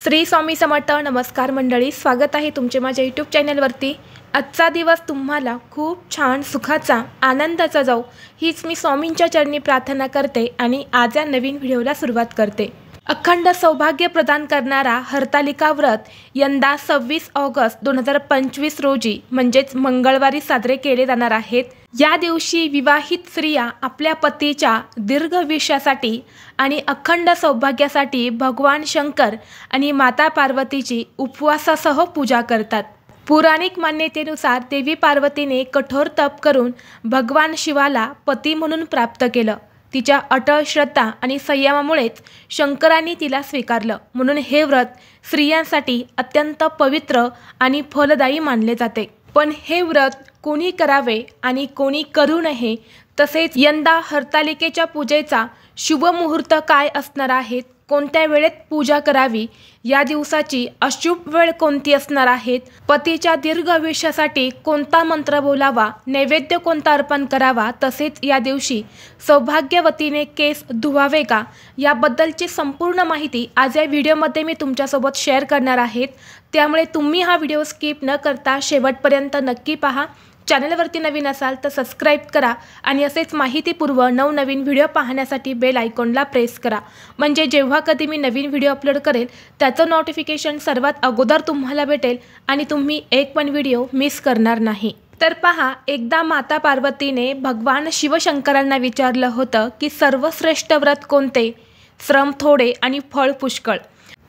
श्री स्वामी समर्थ. नमस्कार मंडळी, स्वागत आहे तुमचे माझ्या यूट्यूब चॅनलवरती. आजचा दिवस तुम्हाला खूप छान सुखाचा आनंदाचा जाऊ हीच मी स्वामींच्या चरणी प्रार्थना करते आणि आज या नवीन व्हिडिओला सुरुवात करते. अखंड सौभाग्य प्रदान करणारा हरतालिका व्रत यंदा 26 ऑगस्ट 2025 रोजी म्हणजेच मंगळवारी साजरे केले जाणार आहेत. या दिवशी विवाहित स्त्रिया आपल्या पतीच्या दीर्घायुष्यासाठी आणि अखंड सौभाग्यासाठी भगवान शंकर आणि माता पार्वतीची उपवासासह पूजा करतात. पौराणिक मान्यतेनुसार देवी पार्वतीने कठोर तप करून भगवान शिवाला पती म्हणून प्राप्त केलं. तिच्या अटळ श्रद्धा आणि संयमामुळेच शंकरांनी तिला स्वीकारलं. म्हणून हे व्रत स्त्रियांसाठी अत्यंत पवित्र आणि फलदायी मानले जाते. पण हे व्रत कोणी करावे आणि कोणी करू नये, तसेच यंदा हरतालिकेच्या पूजेचा शुभ मुहूर्त काय असणार आहे, कोणत्या वेळेत पूजा करावी, या दिवसाची अशुभ वेळ कोणती असणार आहे, पतीच्या दीर्घ आयुष्यासाठी कोणता मंत्र बोलावा, नैवेद्य कोणता अर्पण करावा, तसेच या दिवशी सौभाग्यवतीने केस धुवावे का, याबद्दलची संपूर्ण माहिती आज या व्हिडिओमध्ये मी तुमच्यासोबत शेअर करणार आहे. त्यामुळे तुम्ही हा व्हिडिओ स्किप न करता शेवटपर्यंत नक्की पहा. चॅनलवरती नवीन असाल तर सबस्क्राईब करा आणि असेच माहितीपूर्व नवनवीन व्हिडिओ पाहण्यासाठी बेल आयकॉनला प्रेस करा, म्हणजे जेव्हा कधी मी नवीन व्हिडिओ अपलोड करेल त्याचं नोटिफिकेशन सर्वात अगोदर तुम्हाला भेटेल आणि तुम्ही एक पण व्हिडिओ मिस करणार नाही. तर पहा, एकदा माता पार्वतीने भगवान शिवशंकरांना विचारलं होतं की सर्वश्रेष्ठ व्रत कोणते, श्रम थोडे आणि फळ पुष्कळ.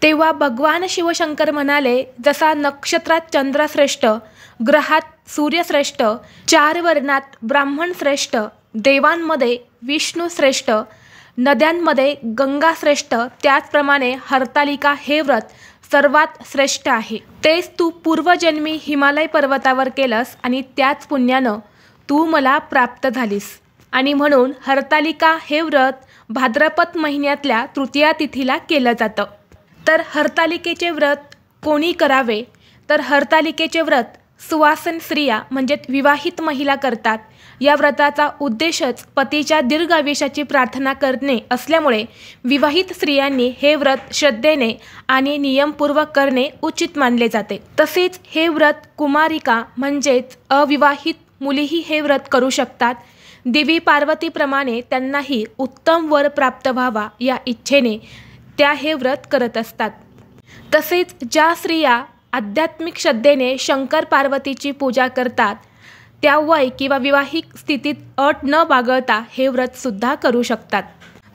तेव्हा भगवान शिवशंकर म्हणाले, जसा नक्षत्रात चंद्र श्रेष्ठ, ग्रहात सूर्य श्रेष्ठ, 4 वर्णात ब्राह्मण श्रेष्ठ, देवांमध्ये विष्णू श्रेष्ठ, नद्यांमध्ये गंगा श्रेष्ठ, त्याचप्रमाणे हरतालिका हे व्रत सर्वात श्रेष्ठ आहे. तेच तू पूर्वजन्मी हिमालय पर्वतावर केलंस आणि त्याच पुण्यानं तू मला प्राप्त झालीस. आणि म्हणून हरतालिका हे व्रत भाद्रपद महिन्यातल्या तृतीया तिथीला केलं जातं. तर हरतालिकेचे व्रत कोणी करावे, तर हरतालिकेचे व्रत सुवासन स्त्रिया म्हणजेच विवाहित महिला करतात. या व्रताचा उद्देशच पतीच्या दीर्घ आयुष्याची प्रार्थना करणे असल्यामुळे विवाहित स्त्रियांनी हे व्रत श्रद्धेने आणि नियमपूर्वक करणे उचित मानले जाते. तसेच हे व्रत कुमारिका म्हणजेच अविवाहित मुलीही हे व्रत करू शकतात. देवी पार्वतीप्रमाणे त्यांनाही उत्तम वर प्राप्त व्हावा या इच्छेने त्या हे व्रत करत असतात. तसेच ज्या स्त्रिया आध्यात्मिक श्रद्धेने शंकर पार्वतीची पूजा करतात त्या वय किंवा विवाहिक स्थितीत अट न बाळगता हे व्रत सुद्धा करू शकतात.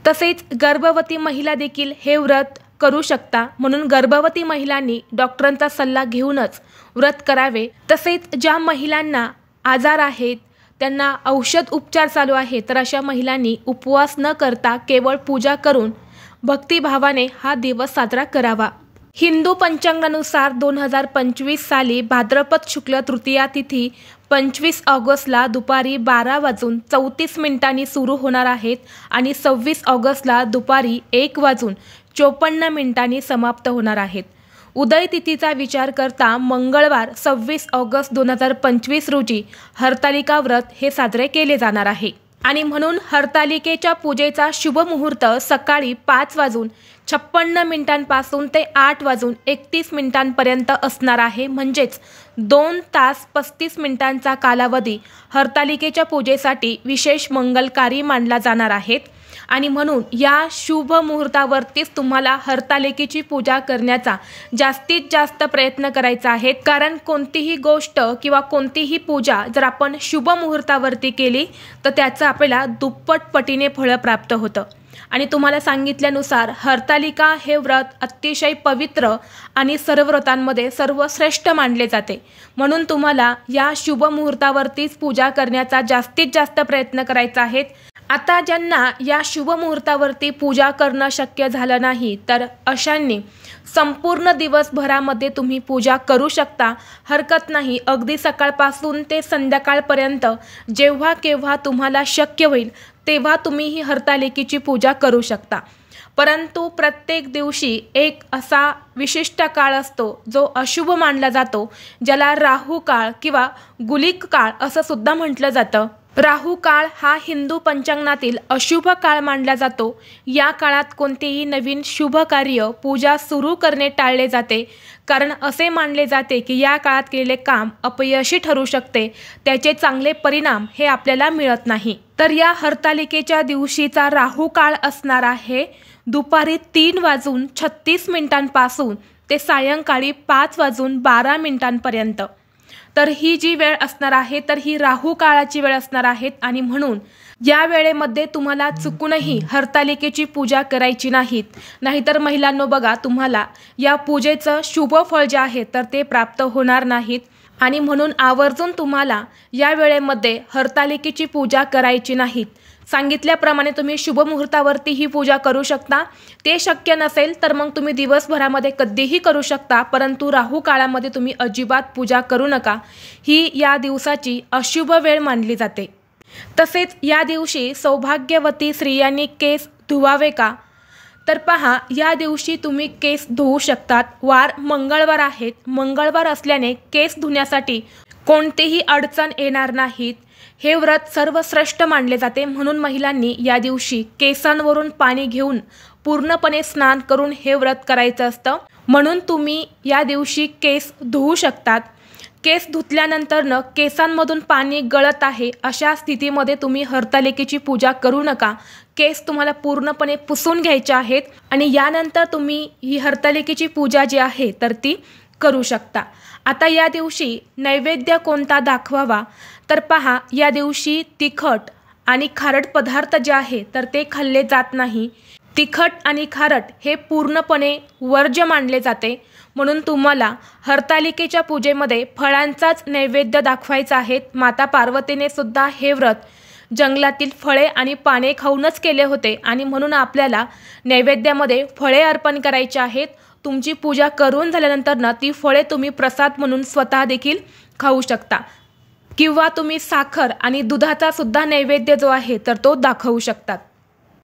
तसेच गर्भवती महिला देखील हे व्रत करू शकता. म्हणून गर्भवती महिलांनी डॉक्टरांचा सल्ला घेऊनच व्रत करावे. तसेच ज्या महिलांना आजार आहेत, त्यांना औषध उपचार चालू आहे, तर अशा महिलांनी उपवास न करता केवळ पूजा करून भक्तिभावाने हा दिवस साजरा करावा. हिंदू पंचांगानुसार 2025 साली भाद्रपद शुक्ल तृतीया तिथी 25 ऑगस्टला दुपारी 12:34 सुरू होणार आहेत आणि 26 ऑगस्टला दुपारी 1:54 समाप्त होणार आहेत. उदय तिथीचा विचार करता मंगळवार 26 ऑगस्ट 2025 रोजी हरतालिका व्रत हे साजरे केले जाणार आहे. आणि म्हणून हरतालिकेच्या पूजेचा शुभ मुहूर्त सकाळी 5:56 पासून ते 8:31 पर्यंत असणार आहे. म्हणजेच 2 तास 35 मिनिटांचा कालावधी हरतालिकेच्या पूजेसाठी विशेष मंगलकारी मानला जाणार आहे. आणि म्हणून या शुभ मुहूर्तावरतीच तुम्हाला हरतालिकेची पूजा करण्याचा जास्तीत जास्त प्रयत्न करायचा आहे. कारण कोणतीही गोष्ट किंवा कोणतीही पूजा जर आपण शुभ मुहूर्तावरती केली तर त्याचं आपल्याला दुप्पट पटीने फळ प्राप्त होतं. आणि तुम्हाला सांगितल्यानुसार हरतालिका हे व्रत अतिशय पवित्र आणि सर्व व्रतांमध्ये सर्वश्रेष्ठ मानले जाते. म्हणून तुम्हाला या शुभ मुहूर्तावरतीच पूजा करण्याचा जास्तीत जास्त प्रयत्न करायचा आहे. आता ज्यांना या शुभ मुहूर्तावरती पूजा करणं शक्य झालं नाही तर अशांनी संपूर्ण दिवसभरामध्ये तुम्ही पूजा करू शकता, हरकत नाही. अगदी सकाळपासून ते संध्याकाळपर्यंत जेव्हा केव्हा तुम्हाला शक्य होईल तेव्हा तुम्ही ही हरतालिकेची पूजा करू शकता. परंतु प्रत्येक दिवशी एक असा विशिष्ट काळ असतो जो अशुभ मानला जातो, ज्याला राहू काळ किंवा गुलिक काळ असं सुद्धा म्हटलं जातं. राहू काळ हा हिंदू पंचांगातील अशुभ काळ मानला जातो। या काळात कोणतेही नवीन शुभ कार्य, पूजा सुरू करणे टाळले जाते, कारण असे मानले जाते की या काळात केलेले काम अपयशी ठरू शकते, त्याचे चांगले परिणाम हे आपल्याला मिळत नाही। तर या हरतालिकेच्या दिवशीचा राहू काळ असणार आहे दुपारी 3:36 पासून ते सायंकाळी 5:12 तर ही जी वेळ असणार आहे तर ही राहू काळाची वेळ असणार आहे आणि म्हणून या वेळेमध्ये तुम्हाला चुकूनही हरतालिकेची पूजा करायची नाहीतर महिलांनो बघा, तुम्हाला या पूजेचं शुभ फळ जे आहे तर ते प्राप्त होणार नाहीत आणि म्हणून आवर्जून तुम्हाला या वेळेमध्ये हरतालिकेची पूजा करायची नाहीत। सांगितल्याप्रमाणे तुम्ही शुभ मुहूर्तावरती ही पूजा करू शकता। ते शक्य नसेल तर मग तुम्ही दिवसभरामध्ये कधीही करू शकता, परंतु राहू काळामध्ये तुम्ही अजिबात पूजा करू नका। ही या दिवसाची अशुभ वेळ मानली जाते। तसेच या दिवशी सौभाग्यवती स्त्रियांनी केस धुवावे का? तर पहा, या दिवशी तुम्ही केस धुवू शकतात। वार मंगळवार आहेत। मंगळवार असल्याने केस धुण्यासाठी कोणतीही अडचण येणार नाहीत। हे व्रत सर्वश्रेष्ठ मानले जाते, म्हणून महिलांनी या दिवशी केसांवरून पाणी घेऊन पूर्णपणे स्नान करून हे व्रत करायचं असतं। म्हणून तुम्ही या दिवशी केस धुवू शकतात। केस धुतल्यानंतर केसांमधून पाणी गळत आहे अशा स्थितीमध्ये तुम्ही हरतालिकेची पूजा करू नका। केस तुम्हाला पूर्णपणे पुसून घ्यायचे आहेत आणि यानंतर तुम्ही ही हरतालिकेची पूजा जी आहे तर ती करू शकता। आता या दिवशी नैवेद्य कोणता दाखवावा? तर पहा, या दिवशी तिखट आणि खारट पदार्थ जे आहे तर ते खाल्ले जात नाही। तिखट आणि खारट हे पूर्णपणे वर्ज्य मानले जाते, म्हणून तुम्हाला हरतालिकेच्या पूजेमध्ये फळांचाच नैवेद्य दाखवायचा आहे। माता पार्वतीने सुद्धा हे व्रत जंगलातील फळे आणि पाने खाऊनच केले होते आणि म्हणून आपल्याला नैवेद्यामध्ये फळे अर्पण करायची आहेत। तुमची पूजा करून झाल्यानंतर ती फळे तुम्ही प्रसाद म्हणून स्वतः देखील खाऊ शकता किंवा तुम्ही साखर आणि दुधाचा सुद्धा नैवेद्य जो आहे तर तो दाखवू शकतात।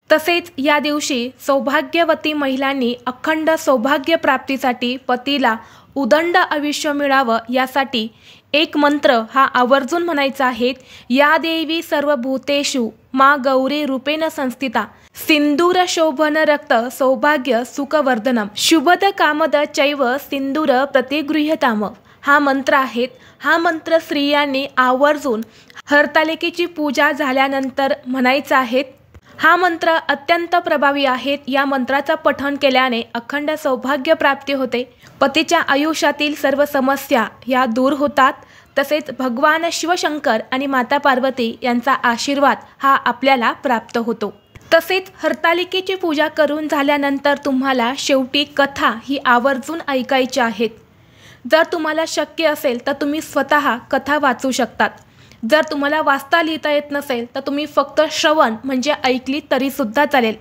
तसेच या दिवशी सौभाग्यवती महिलांनी अखंड सौभाग्य प्राप्तीसाठी पतीला उदंड आयुष्य मिळावं यासाठी एक मंत्र हा आवर्जून म्हणायचा आहे। या देवी सर्वभूतेषु मा गौरी रूपेण संस्थिता सिंदूर शोभन रक्त सौभाग्य सुखवर्धनम शुभद कामद चैव सिंदूर प्रतिगृह्यताम हा मंत्र आहे। हा मंत्र स्त्रियांनी आवर्जून हरतालिकेची पूजा झाल्यानंतर म्हणायचा आहे। हा मंत्र अत्यंत प्रभावी आहे। या मंत्राचा पठण केल्याने अखंड सौभाग्य प्राप्ती होते, पतीच्या आयुष्यातील सर्व समस्या या दूर होतात, तसेच भगवान शिवशंकर आणि माता पार्वती यांचा आशीर्वाद हा आपल्याला प्राप्त होतो। तसेच हरतालिकेची पूजा करून झाल्यानंतर तुम्हाला शेवटी कथा ही आवर्जून ऐकायची आहेत। जर तुम्हाला शक्य असेल तर तुम्ही स्वतः कथा वाचू शकतात। जर तुम्हाला वाचता लिहिता येत नसेल तर तुम्ही फक्त श्रवण म्हणजे ऐकली तरी सुद्धा चालेल,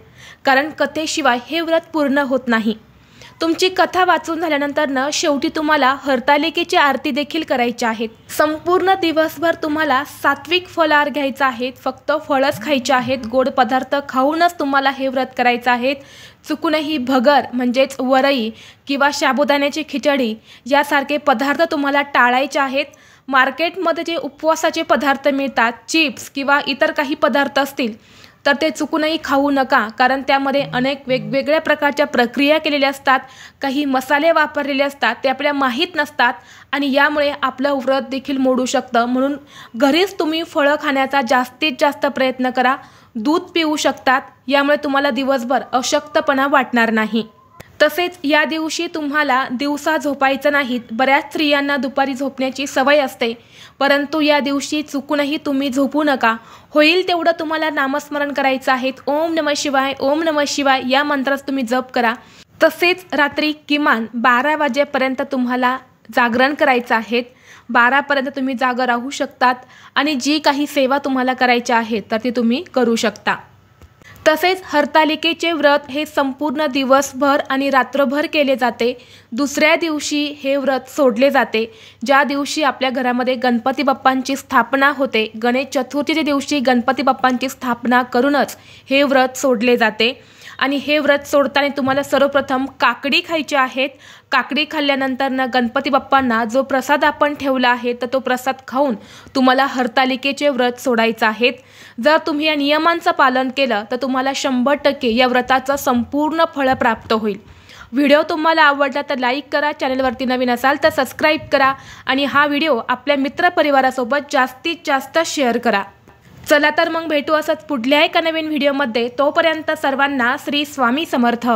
कारण कथेशिवाय हे व्रत पूर्ण होत नाही। तुमची कथा वाचून झाल्यानंतर शेवटी तुम्हाला हरतालिकेची आरती देखील करायची आहे। संपूर्ण दिवसभर तुम्हाला सात्विक फलाहार घ्यायचा आहे, फक्त फळच खायचे आहेत। गोड पदार्थ खाऊनच तुम्हाला हे व्रत करायचं आहे। चुकूनही भगर म्हणजेच वरई किंवा साबुदाण्याची खिचडी यासारखे पदार्थ तुम्हाला टाळायचे आहेत। मार्केटमध्ये जे उपवासाचे पदार्थ मिळतात, चिप्स किंवा इतर काही पदार्थ असतील तर ते चुकूनही खाऊ नका, कारण त्यामध्ये अनेक वेगवेगळ्या प्रकारच्या प्रक्रिया केलेल्या असतात, काही मसाले वापरलेले असतात, ते आपल्याला माहीत नसतात आणि यामुळे आपलं व्रत देखील मोडू शकतं। म्हणून घरीच तुम्ही फळं खाण्याचा जास्तीत जास्त प्रयत्न करा। दूध पिऊ शकतात, यामुळे तुम्हाला दिवसभर अशक्तपणा वाटणार नाही। तसेच या दिवशी तुम्हाला दिवसा झोपायचं नाहीत। बऱ्याच स्त्रियांना दुपारी झोपण्याची सवय असते, परंतु या दिवशी चुकूनही तुम्ही झोपू नका। होईल तेवढं तुम्हाला नामस्मरण करायचं आहे। ओम नमः शिवाय, ओम नमः शिवाय या मंत्राचा तुम्ही जप करा। तसेच रात्री किमान 12 वाजेपर्यंत तुम्हाला जागरण करायचं आहे। 12पर्यंत तुम्ही जागा राहू शकतात आणि जी काही सेवा तुम्हाला करायची आहे तर ती तुम्ही करू शकता। तसेच हरतालिकेचे व्रत हे संपूर्ण दिवसभर आणि रात्रभर केले जाते। दुसऱ्या दिवशी हे व्रत सोडले जाते, ज्या दिवशी आपल्या घरामध्ये गणपती बाप्पांची स्थापना होते। गणेश चतुर्थीच्या दिवशी गणपती बाप्पांची स्थापना करूनच हे व्रत सोडले जाते आणि हे व्रत सोडताना तुम्हाला सर्वप्रथम काकडी खायची आहेत। काकडी खाल्ल्यानंतर गणपती बाप्पांना जो प्रसाद आपण ठेवला आहे तर तो प्रसाद खाऊन तुम्हाला हरतालिकेचे व्रत सोडायचे आहेत। जर तुम्ही या नियमांचं पालन केलं तर तुम्हाला 100% या व्रताचं संपूर्ण फळ प्राप्त होईल। व्हिडिओ तुम्हाला आवडला तर लाईक करा, चॅनलवरती नवीन असाल तर सबस्क्राईब करा आणि हा व्हिडिओ आपल्या मित्रपरिवारासोबत जास्तीत जास्त शेअर करा। चला तर मग भेटू असंच पुढल्या एका नवीन व्हिडिओमध्ये। तोपर्यंत सर्वांना श्री स्वामी समर्थ।